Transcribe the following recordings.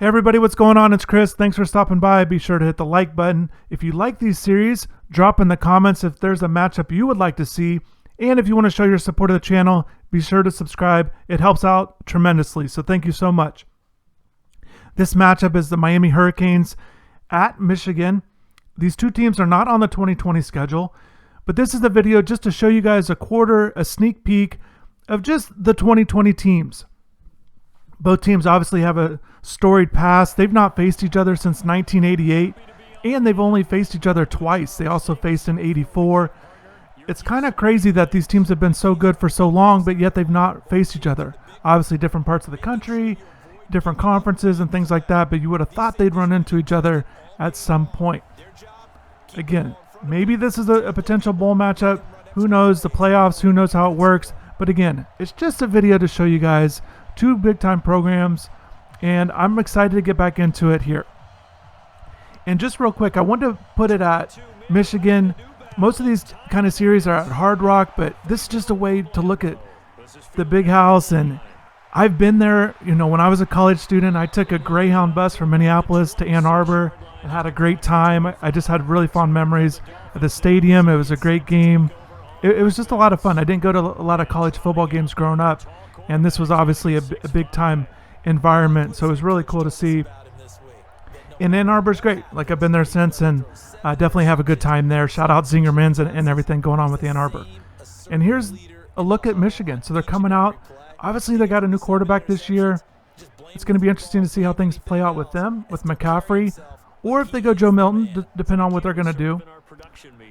Hey everybody, what's going on? It's Chris. Thanks for stopping by. Be sure to hit the like button. If you like these series, drop in the comments if there's a matchup you would like to see. And if you want to show your support of the channel, be sure to subscribe. It helps out tremendously, so thank you so much. This matchup is the Miami Hurricanes at Michigan. These two teams are not on the 2020 schedule, but this is the video just to show you guys a sneak peek of just the 2020 teams. Both teams obviously have a storied past. They've not faced each other since 1988, and they've only faced each other twice. They also faced in '84. It's kind of crazy that these teams have been so good for so long, but yet they've not faced each other. Obviously, different parts of the country, different conferences and things like that, but you would have thought they'd run into each other at some point. Again, maybe this is a potential bowl matchup. Who knows? The playoffs, who knows how it works. But again, it's just a video to show you guys two big-time programs, and I'm excited to get back into it here. And just real quick, I want to put it at Michigan. Most of these kind of series are at Hard Rock, but this is just a way to look at the big house. And I've been there, when I was a college student, I took a Greyhound bus from Minneapolis to Ann Arbor and had a great time. I just had really fond memories at the stadium. It was a great game. It was just a lot of fun. I didn't go to a lot of college football games growing up, and this was obviously a big-time environment, so it was really cool to see. And Ann Arbor's great. Like, I've been there since, and definitely have a good time there. Shout out Zingerman's and everything going on with Ann Arbor. And here's a look at Michigan. So they're coming out. Obviously, they got a new quarterback this year. It's going to be interesting to see how things play out with them, with McCaffrey, or if they go Joe Milton, depending on what they're going to do.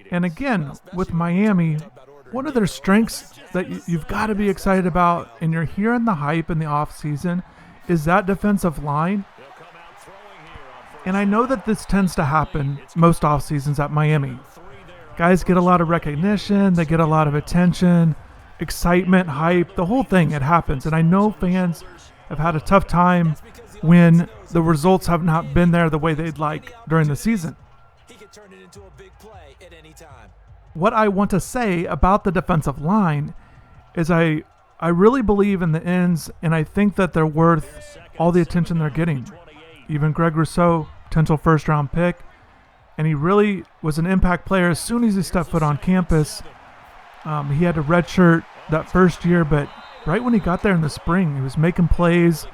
And again, with Miami, one of their strengths that you've got to be excited about, and you're hearing the hype in the offseason, is that defensive line. And I know that this tends to happen most off seasons at Miami. Guys get a lot of recognition, they get a lot of attention, excitement, hype, the whole thing, it happens. And I know fans have had a tough time when the results have not been there the way they'd like during the season. What I want to say about the defensive line is I really believe in the ends, and I think that they're worth all the attention they're getting. Even Greg Rousseau, potential first-round pick, and he really was an impact player as soon as he stepped foot on campus. He had a redshirt that first year, but right when he got there in the spring, he was making plays,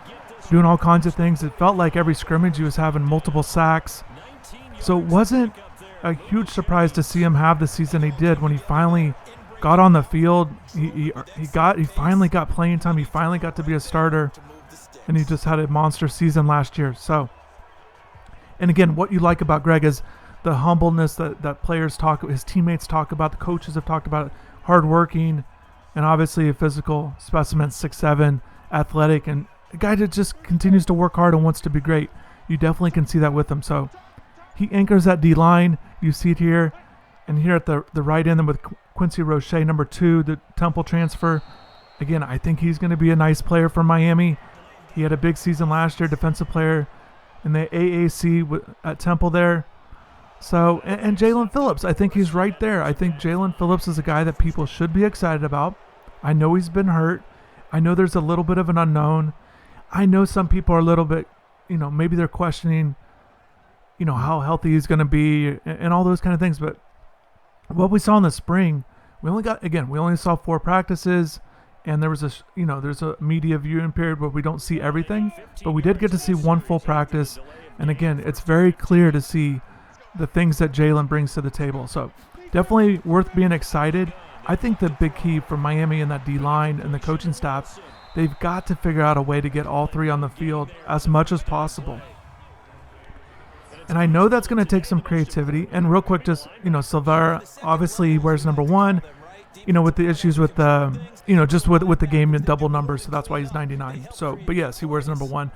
doing all kinds of things. It felt like every scrimmage he was having multiple sacks. So it wasn't a huge surprise to see him have the season he did when he finally got on the field. He finally got playing time. He finally got to be a starter, and he just had a monster season last year. So, and again, what you like about Greg is the humbleness that players talk, his teammates talk about, the coaches have talked about it, hardworking, and obviously a physical specimen, 6'7", athletic, and a guy that just continues to work hard and wants to be great. You definitely can see that with him. So he anchors that D-line. You see it here. And here at the right end with Quincy Roche, number 2, the Temple transfer. Again, I think he's going to be a nice player for Miami. He had a big season last year, defensive player in the AAC at Temple there. So, and Jalen Phillips, I think he's right there. I think Jalen Phillips is a guy that people should be excited about. I know he's been hurt. I know there's a little bit of an unknown. I know some people are a little bit, maybe they're questioning, how healthy he's going to be and all those kind of things. But what we saw in the spring, we only saw 4 practices, and there was there's a media viewing period where we don't see everything, but we did get to see 1 full practice. And again, it's very clear to see the things that Jalen brings to the table. So definitely worth being excited. I think the big key for Miami and that D-line and the coaching staff, they've got to figure out a way to get all 3 on the field as much as possible. And I know that's going to take some creativity. And real quick, just, Silvera obviously wears number 1, with the issues with the, just with the game in double numbers. So that's why he's 99. So, but yes, he wears number 1.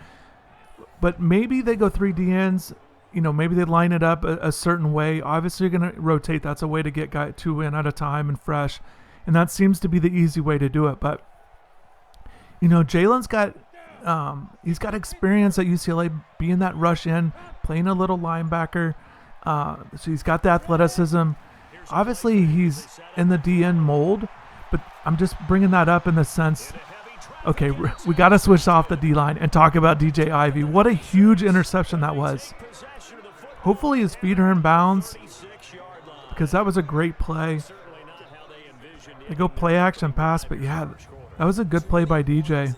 But maybe they go 3 DNs, maybe they line it up a certain way. Obviously, you're going to rotate. That's a way to get 2 in at a time and fresh. And that seems to be the easy way to do it. But, Jalen's got he's got experience at UCLA being that rush in, playing a little linebacker. So he's got the athleticism. Obviously, he's in the DN mold, but I'm just bringing that up in the sense Okay, we got to switch off the D-line and talk about DJ Ivey. What a huge interception that was. Hopefully his feet are in bounds because that was a great play. They go play action pass, but yeah, that was a good play by DJ.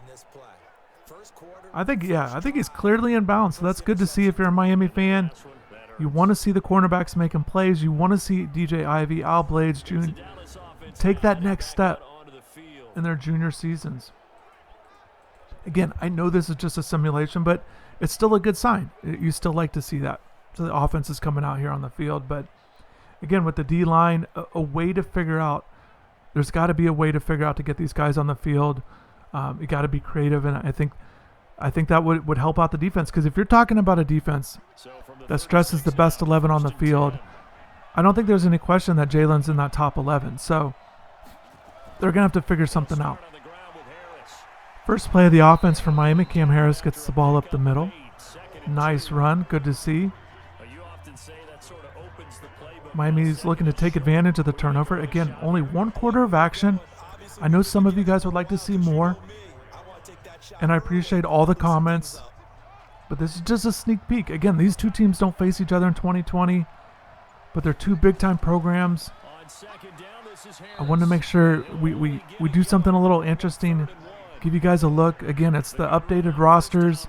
I think he's clearly in bounds, so that's good to see if you're a Miami fan. You want to see the cornerbacks making plays. You want to see DJ Ivey, Al Blades, Jr. take that next step in their junior seasons. Again, I know this is just a simulation, but it's still a good sign. You still like to see that. So the offense is coming out here on the field. But again, with the D-line, a way to figure out, there's got to be a way to figure out to get these guys on the field. You got to be creative, and I think that would help out the defense. Because if you're talking about a defense that stresses the best 11 on the field, I don't think there's any question that Jalen's in that top 11. So they're going to have to figure something out. First play of the offense for Miami, Cam Harris gets the ball up the middle. Nice run, good to see. Miami's looking to take advantage of the turnover. Again, only 1 quarter of action. I know some of you guys would like to see more, and I appreciate all the comments, but this is just a sneak peek. Again, these two teams don't face each other in 2020, but they're two big-time programs. I wanted to make sure we do something a little interesting, give you guys a look. Again, it's the updated rosters.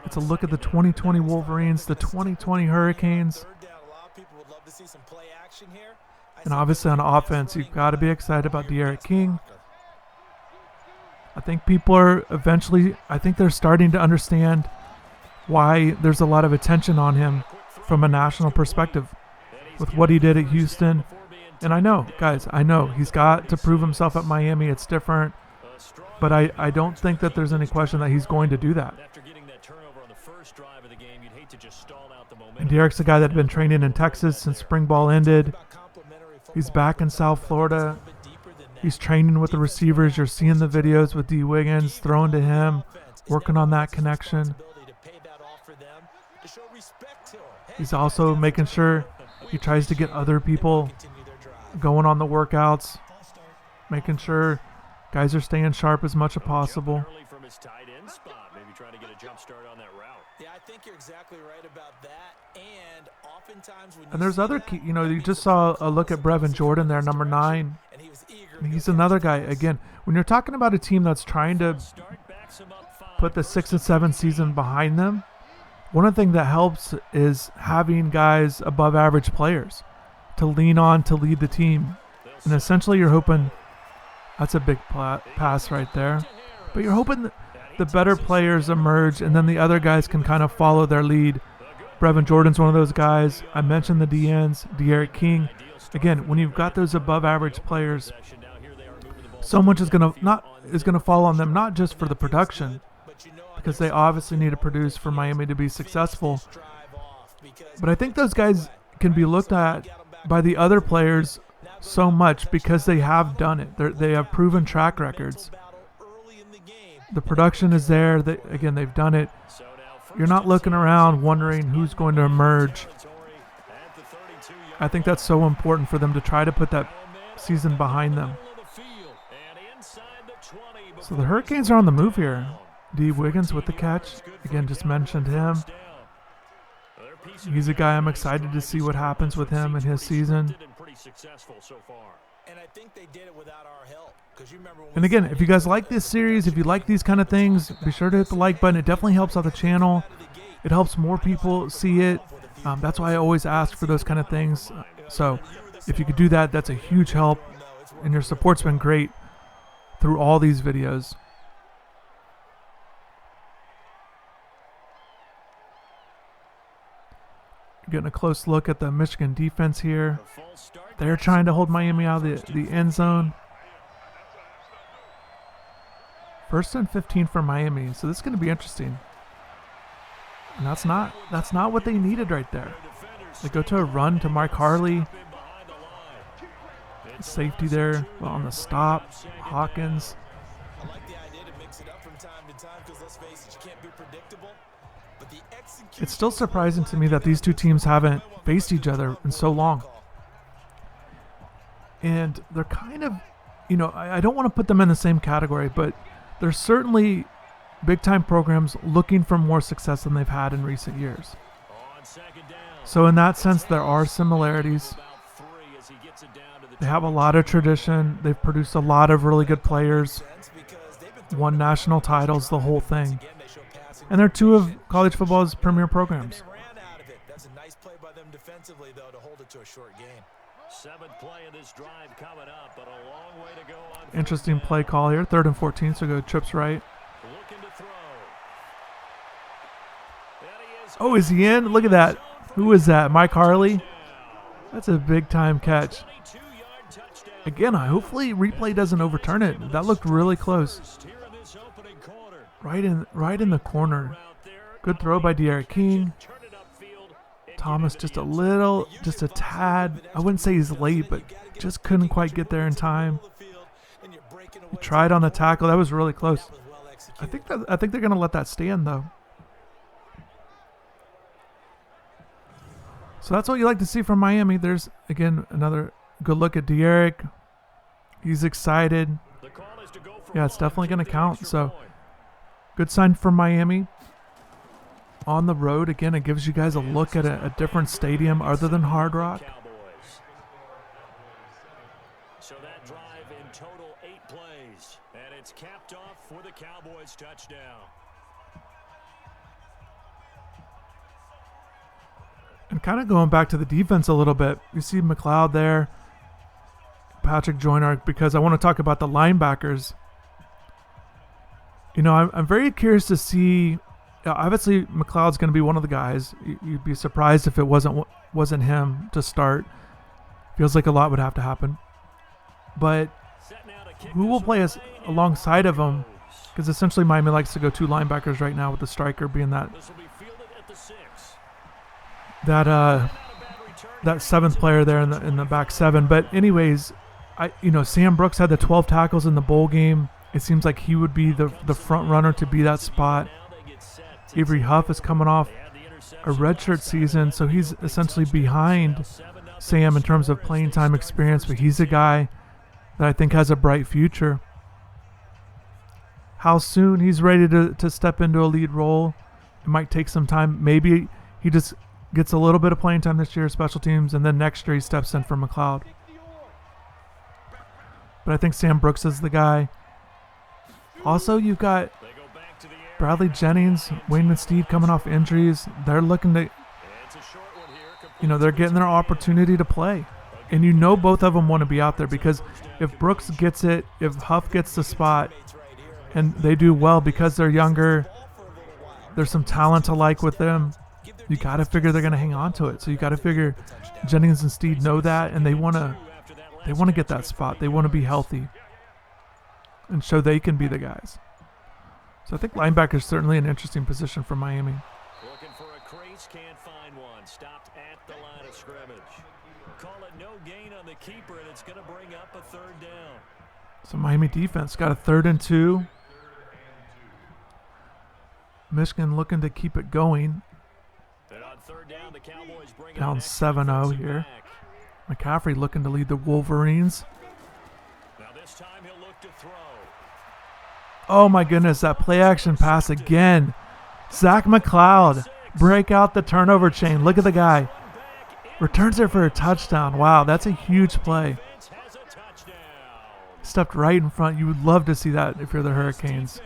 It's a look at the 2020 Wolverines, the 2020 Hurricanes. And obviously on offense, you've got to be excited about De'Aaron King. I think people are they're starting to understand why there's a lot of attention on him from a national perspective with what he did at Houston. And I know, guys, he's got to prove himself at Miami. It's different. But I don't think that there's any question that he's going to do that. And Derek's a guy that had been training in Texas since spring ball ended. He's back in South Florida. He's training with the receivers. You're seeing the videos with D. Wiggins throwing to him, working on that connection. He's also making sure he tries to get other people going on the workouts, making sure guys are staying sharp as much as possible. And there's other key, you just saw a look at Brevin Jordan there, number 9. And he's another guy. Again, when you're talking about a team that's trying to put the 6 and 7 season behind them, one of the things that helps is having guys above average players to lean on to lead the team. And essentially you're hoping, that's a big pass right there, but you're hoping that the better players emerge and then the other guys can kind of follow their lead. Brevin Jordan's one of those guys. I mentioned the DNs, De'Aaron King. Again, when you've got those above average players, so much is going to fall on them, not just for the production, because they obviously need to produce for Miami to be successful. But I think those guys can be looked at by the other players so much because they have done it. They have proven track records. The production is there. They've done it. You're not looking around wondering who's going to emerge. I think that's so important for them to try to put that season behind them. So the Hurricanes are on the move here. D. Wiggins with the catch. Again, just mentioned him. He's a guy I'm excited to see what happens with him in his season. And again, if you guys like this series, if you like these kind of things, be sure to hit the like button. It definitely helps out the channel. It helps more people see it. That's why I always ask for those kind of things. So if you could do that, that's a huge help. And your support's been great through all these videos. Getting a close look at the Michigan defense here. They're trying to hold Miami out of the end zone. 1st and 15 for Miami, so this is going to be interesting. And that's not what they needed right there. They go to a run to Mike Harley. Safety there on the stop. Hawkins. It's still surprising to me that these two teams haven't faced each other in so long. And they're kind of I don't want to put them in the same category, but they're certainly big-time programs looking for more success than they've had in recent years. So in that sense, there are similarities. They have a lot of tradition. They've produced a lot of really good players, won national titles, the whole thing. And they're two of college football's premier programs. Interesting play call here. 3rd and 14, so go trips right. Oh, is he in? Look at that. Who is that? Mike Harley? That's a big-time catch. Again, hopefully replay doesn't overturn it. That looked really close. Right in the corner. Good throw by De'Aaron King. Thomas just a tad. I wouldn't say he's late, but just couldn't quite get there in time. He tried on the tackle. That was really close. I think they're going to let that stand, though. So that's what you like to see from Miami. There's, again, another good look at De'Aaron. He's excited. Yeah, it's definitely going to count. So good sign from Miami. On the road, again, it gives you guys a look at a different stadium other than Hard Rock. So that drive in total 8 plays, and it's capped off with a Cowboys touchdown. And kind of going back to the defense a little bit, you see McLeod there, Patrick Joyner, because I want to talk about the linebackers. I'm very curious to see. Obviously, McLeod's going to be one of the guys. You'd be surprised if it wasn't him to start. Feels like a lot would have to happen. But who will play us alongside of him? Because essentially Miami likes to go 2 linebackers right now, with the striker being that 7th player there in the back 7. But anyways, Sam Brooks had the 12 tackles in the bowl game. It seems like he would be the front runner to be that spot. Avery Huff is coming off a redshirt season, so he's essentially behind Sam in terms of playing time experience, but he's a guy that I think has a bright future. How soon he's ready to step into a lead role, it might take some time. Maybe he just gets a little bit of playing time this year, special teams, and then next year he steps in for McLeod. But I think Sam Brooks is the guy. Also, you've got Bradley Jennings, Wayne Steed coming off injuries. They're looking to, they're getting their opportunity to play. And both of them want to be out there, because if Brooks gets it, if Huff gets the spot, and they do well because they're younger, there's some talent to like with them, you got to figure they're going to hang on to it. So you got to figure Jennings and Steed know that, and they want to get that spot. They want to be healthy and show they can be the guys. So I think linebacker is certainly an interesting position for Miami. Looking for a crease, can't find one. Stopped at the line of scrimmage. Call it no gain on the keeper, and it's going to bring up a 3rd down. So Miami defense got a 3rd and 2. Michigan looking to keep it going. And on 3rd down, the Cowboys bring down 7-0 here. McCaffrey looking to lead the Wolverines. Now this time he'll look to throw. Oh my goodness, that play action pass again. Zach McLeod, break out the turnover chain. Look at the guy. Returns it for a touchdown. Wow, that's a huge play. Stepped right in front. You would love to see that if you're the Hurricanes.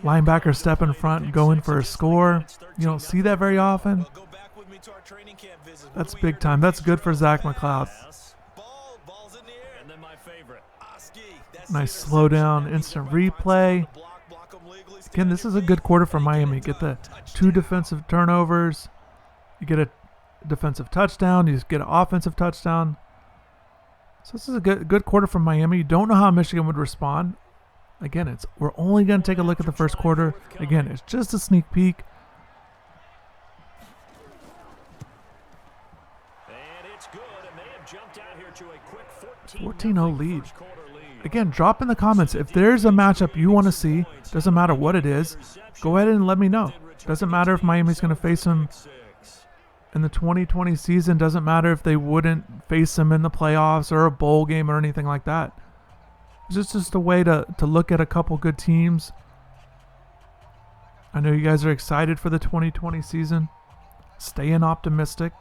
Linebacker step in front and go in for a score. You don't see that very often. That's big time. That's good for Zach McLeod. Nice slow down, instant replay. Again, this is a good quarter for Miami. Get the 2 defensive turnovers. You get a defensive touchdown. You just get an offensive touchdown. So this is a good quarter from Miami. You don't know how Michigan would respond. Again, we're only going to take a look at the first quarter. Again, it's just a sneak peek. And it's good, and they have jumped out here to a quick 14-0 lead. Again, drop in the comments. If there's a matchup you want to see, doesn't matter what it is, go ahead and let me know. Doesn't matter if Miami's going to face them in the 2020 season. Doesn't matter if they wouldn't face them in the playoffs or a bowl game or anything like that. It's just a way to look at a couple good teams. I know you guys are excited for the 2020 season. Staying optimistic.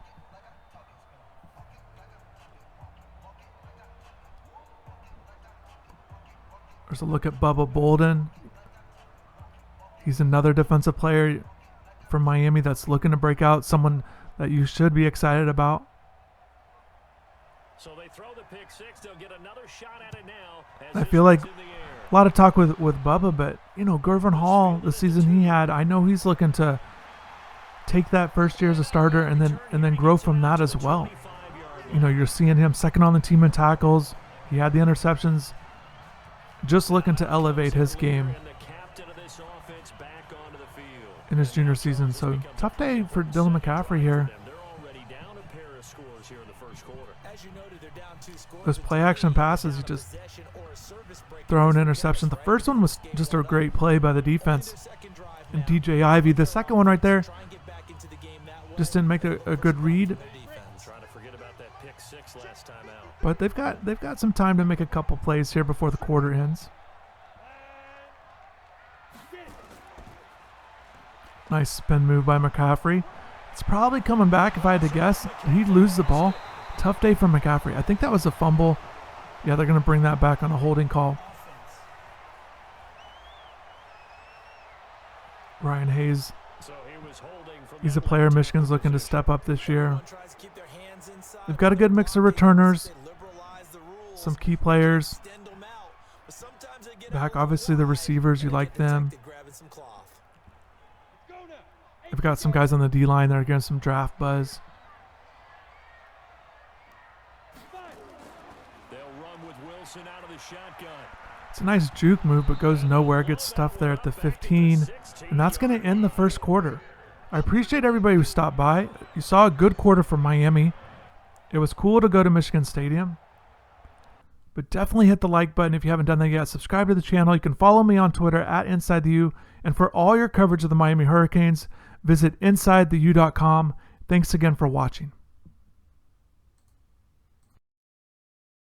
There's a look at Bubba Bolden. He's another defensive player from Miami that's looking to break out. Someone that you should be excited about. So they throw the pick six. They'll get another shot at it now. I feel like a lot of talk with Bubba, but you know, Gervin Hall, the season he had, I know he's looking to take that first year as a starter and then grow from that as well. You know, you're seeing him second on the team in tackles. He had the interceptions. Just looking to elevate his game in his junior season. So tough day for Dylan McCaffrey here. Those play action passes, he just throwing interception. The first one was just a great play by the defense and DJ Ivey. The second one right there just didn't make a good read. But they've got some time to make a couple plays here before the quarter ends. Nice spin move by McCaffrey. It's probably coming back if I had to guess. Did he lose the ball? Tough day for McCaffrey. I think that was a fumble. Yeah, they're going to bring that back on a holding call. Ryan Hayes. He's a player Michigan's looking to step up this year. They've got a good mix of returners. Some key players. Back, obviously, the receivers, you like them. They've got some guys on the D-line that are getting some draft buzz. It's a nice juke move, but goes nowhere. Gets stuffed there at the 15. And that's going to end the first quarter. I appreciate everybody who stopped by. You saw a good quarter from Miami. It was cool to go to Michigan Stadium. But definitely hit the like button if you haven't done that yet. Subscribe to the channel. You can follow me on Twitter at InsideTheU. And for all your coverage of the Miami Hurricanes, visit InsideTheU.com. Thanks again for watching.